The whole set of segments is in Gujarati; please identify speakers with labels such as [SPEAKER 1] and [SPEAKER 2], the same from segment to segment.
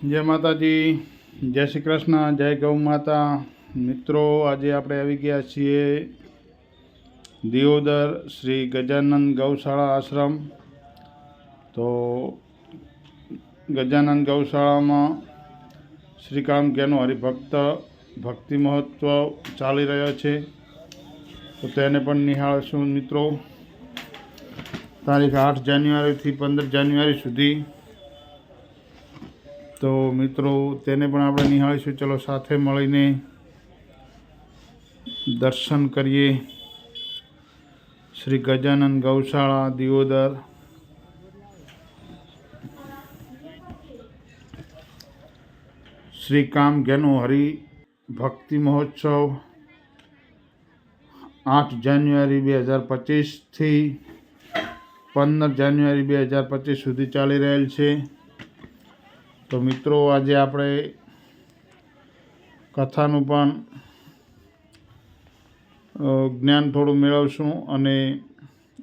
[SPEAKER 1] જય માતાજી, જય શ્રી કૃષ્ણ, જય ગૌ માતા. મિત્રો, આજે આપણે આવી ગયા છીએ દિયોદર શ્રી ગજાનંદ ગૌશાળા આશ્રમ. તો ગજાનંદ ગૌશાળામાં શ્રીકામ કેનો હરિભક્ત ભક્તિ મહોત્સવ ચાલી રહ્યો છે, તો તેને પણ નિહાળશું મિત્રો. તારીખ 8 જાન્યુઆરીથી 15 જાન્યુઆરી સુધી. તો મિત્રો, તેને પણ આપણે નિહાળીશું. ચલો સાથે મળીને દર્શન કરીએ શ્રી ગજાનંદ ગૌશાળા દિયોદર. શ્રી કામધેનુ હરિ ભક્તિ મહોત્સવ 8 જાન્યુઆરી 2025થી 15 જાન્યુઆરી 2025 સુધી ચાલી રહેલ છે. તો મિત્રો, આજે આપણે કથાનું પણ જ્ઞાન થોડું મેળવશું અને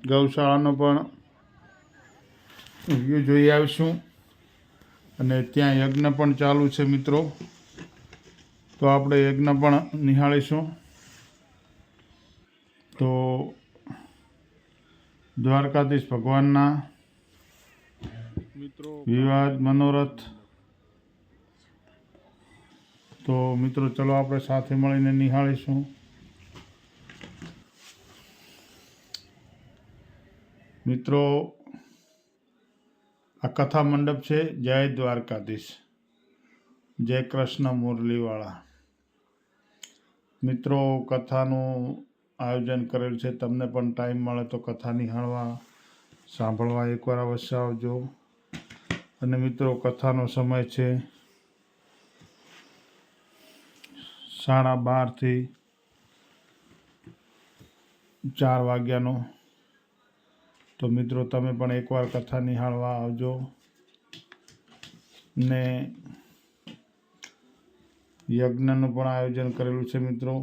[SPEAKER 1] ગૌશાળાનો પણ વ્યૂ જોઈ આવીશું. અને ત્યાં યજ્ઞ પણ ચાલુ છે મિત્રો, તો આપણે યજ્ઞ પણ નિહાળીશું. તો દ્વારકાધીશ ભગવાનના વિવાદ મનોરથ. તો મિત્રો, ચલો આપણે સાથે મળીને નિહાળીશું. મિત્રો, આ કથા મંડપ છે જય દ્વારકાધીશ, જય કૃષ્ણ મુરલીવાળા. મિત્રો, કથાનું આયોજન કરેલ છે. તમને પણ ટાઈમ મળે તો કથા નિહાળવા, સાંભળવા એકવાર અવશ્ય આવજો. અને મિત્રો, કથાનો સમય છે 12:30 થી 4 વાગ્યાનો. તો મિત્રો, તમે પણ એકવાર કથા નિહાળવા આવજો. ને યજ્ઞનું પણ આયોજન કરેલું છે મિત્રો.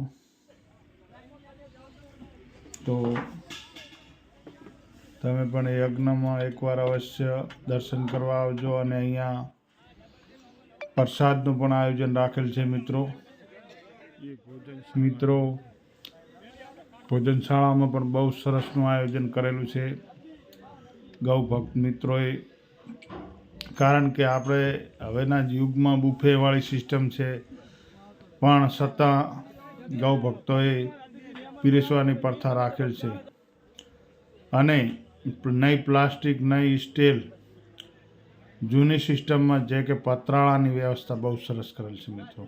[SPEAKER 1] તો તમે પણ યજ્ઞમાં એકવાર અવશ્ય દર્શન કરવા આવજો. અને અહીંયા પ્રસાદનું પણ આયોજન રાખેલ છે મિત્રો. મિત્રો, ભોજનશાળામાં પણ બહુ સરસનું આયોજન કરેલું છે ગૌ ભક્ત મિત્રોએ. કારણ કે આપણે હવેના યુગમાં બુફેવાળી સિસ્ટમ છે, પણ છતાં ગૌ ભક્તોએ પીરસવાની પ્રથા રાખેલ છે. અને નહીં પ્લાસ્ટિક, નહીં સ્ટીલ, જૂની સિસ્ટમમાં જે કે પતરાળાની વ્યવસ્થા બહુ સરસ કરેલ છે મિત્રો.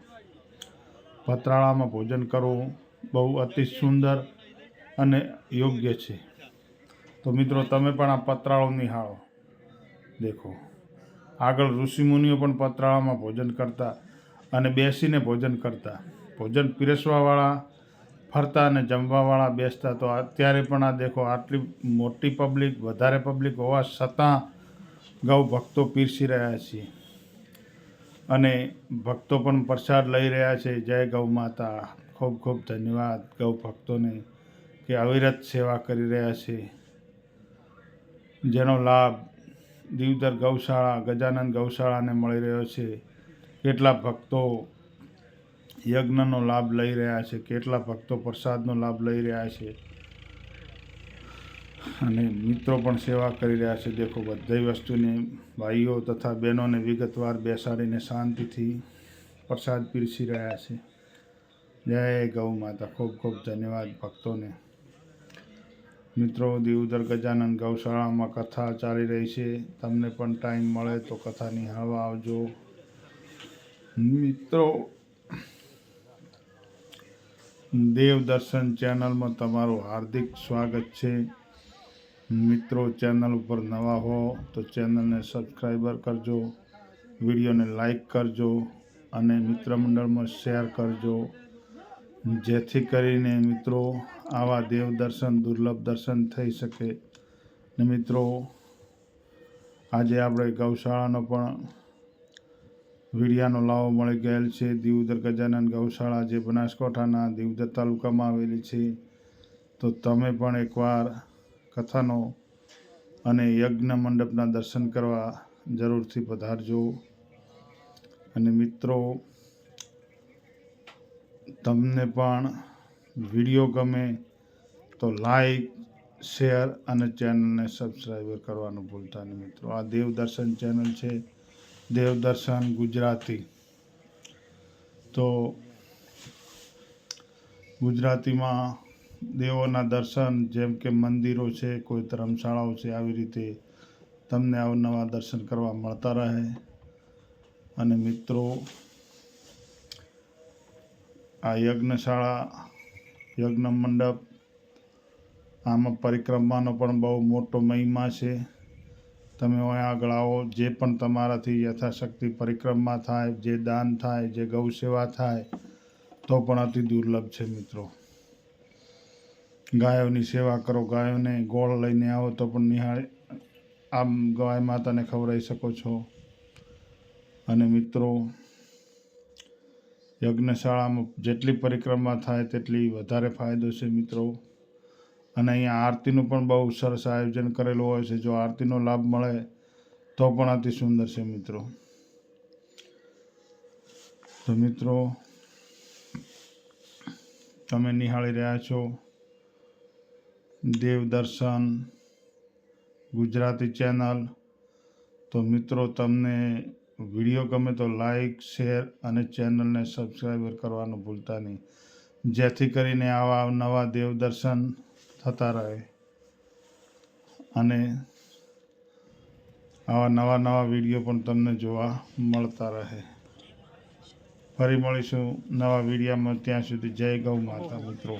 [SPEAKER 1] પતરાળામાં ભોજન કરવું બહુ અતિ સુંદર અને યોગ્ય છે. તો મિત્રો, તમે પણ આ પતરાળો નિહાળો. દેખો, આગળ ઋષિમુનિઓ પણ પતરાળામાં ભોજન કરતા અને બેસીને ભોજન કરતા. ભોજન પીરસવાવાળા ફરતા અને જમવાવાળા બેસતા. તો અત્યારે પણ આ દેખો, આટલી મોટી પબ્લિક, વધારે પબ્લિક હોવા છતાં ગૌ ભક્તો પીરસી રહ્યા છે. અને ભક્તો પણ પ્રસાદ લઈ રહ્યા છે. જય ગૌ માતા. ખૂબ ખૂબ ધન્યવાદ ગૌ ભક્તોને કે અવિરત સેવા કરી રહ્યા છે, જેનો લાભ દિયોદર ગૌશાળા, ગજાનંદ ગૌશાળાને મળી રહ્યો છે. કેટલા ભક્તો યજ્ઞનો લાભ લઈ રહ્યા છે, કેટલા ભક્તો પ્રસાદનો લાભ લઈ રહ્યા છે. અને મિત્રો પણ સેવા કરી રહ્યા છે. દેખો, બધી વસ્તુને ભાઈઓ તથા બહેનોને વિગતવાર બેસાડીને શાંતિથી પ્રસાદ પીરસી રહ્યા છે. જય ગૌ માતા. ખૂબ ખૂબ ધન્યવાદ ભક્તોને. મિત્રો, દિયોદર ગજાનંદ ગૌશાળામાં કથા ચાલી રહી છે. તમને પણ ટાઈમ મળે તો કથા નિહાળવા આવજો મિત્રો. દેવ દર્શન ચેનલમાં તમારું હાર્દિક સ્વાગત છે મિત્રો. ચેનલ ઉપર નવા હો તો ચેનલને સબસ્ક્રાઈબર કરજો, વિડીયોને લાઈક કરજો અને મિત્ર મંડળમાં શેર કરજો, જેથી કરીને મિત્રો આવા દેવ દર્શન, દુર્લભ દર્શન થઈ શકે. ને મિત્રો, આજે આપણે ગૌશાળાનો પણ વીડિયાનો લાવો મળી ગયેલ છે. દિયોદર ગજાનંદ ગૌશાળા, જે બનાસકાંઠાના દિયોદર તાલુકામાં આવેલી છે. તો તમે પણ એકવાર કથાનો અને યજ્ઞ મંડપના દર્શન કરવા જરૂરથી પધારજો. અને મિત્રો તમને પણ વિડીયો ગમે તો લાઈક, શેર અને ચેનલને સબસ્ક્રાઈબ કરવાનું ભૂલતા નહીં મિત્રો. આ દેવદર્શન ચેનલ છે, દેવદર્શન ગુજરાતી. તો ગુજરાતીમાં દેવોના દર્શન, જેમ કે મંદિરો છે, કોઈ ધર્મશાળાઓ છે, આવી રીતે તમને અવનવા દર્શન કરવા મળતા રહે. અને મિત્રો આ યજ્ઞશાળા, યજ્ઞ મંડપ, આમાં પરિક્રમાનો પણ બહુ મોટો મહિમા છે. તમે અહીં આગળ આવો, જે પણ તમારાથી યથાશક્તિ પરિક્રમા થાય, જે દાન થાય, જે ગૌ સેવા થાય, તો પણ અતિ દુર્લભ છે મિત્રો. ગાયોની સેવા કરો, ગાયોને ગોળ લઈને આવો તો પણ નિહાળી આમ ગાય માતાને ખવડાવી શકો છો. અને મિત્રો યજ્ઞશાળામાં જેટલી પરિક્રમા થાય તેટલી વધારે ફાયદો છે મિત્રો. અને અહીંયા આરતીનું પણ બહુ સરસ આયોજન કરેલું હોય છે. જો આરતીનો લાભ મળે તો પણ અતિ સુંદર છે મિત્રો. તો મિત્રો તમે નિહાળી રહ્યા છો દેવદર્શન ગુજરાતી ચેનલ. તો મિત્રો તમને વિડીયો ગમે તો લાઈક, શેર અને ચેનલને સબસ્ક્રાઈબ કરવાનું ભૂલતા નહીં, જેથી કરીને આવા નવા દેવદર્શન થતા રહે અને આવા નવા વિડીયો પણ તમને જોવા મળતા રહે. ફરી મળીશું નવા વિડીયોમાં. ત્યાં સુધી જય ગૌ માતા મિત્રો.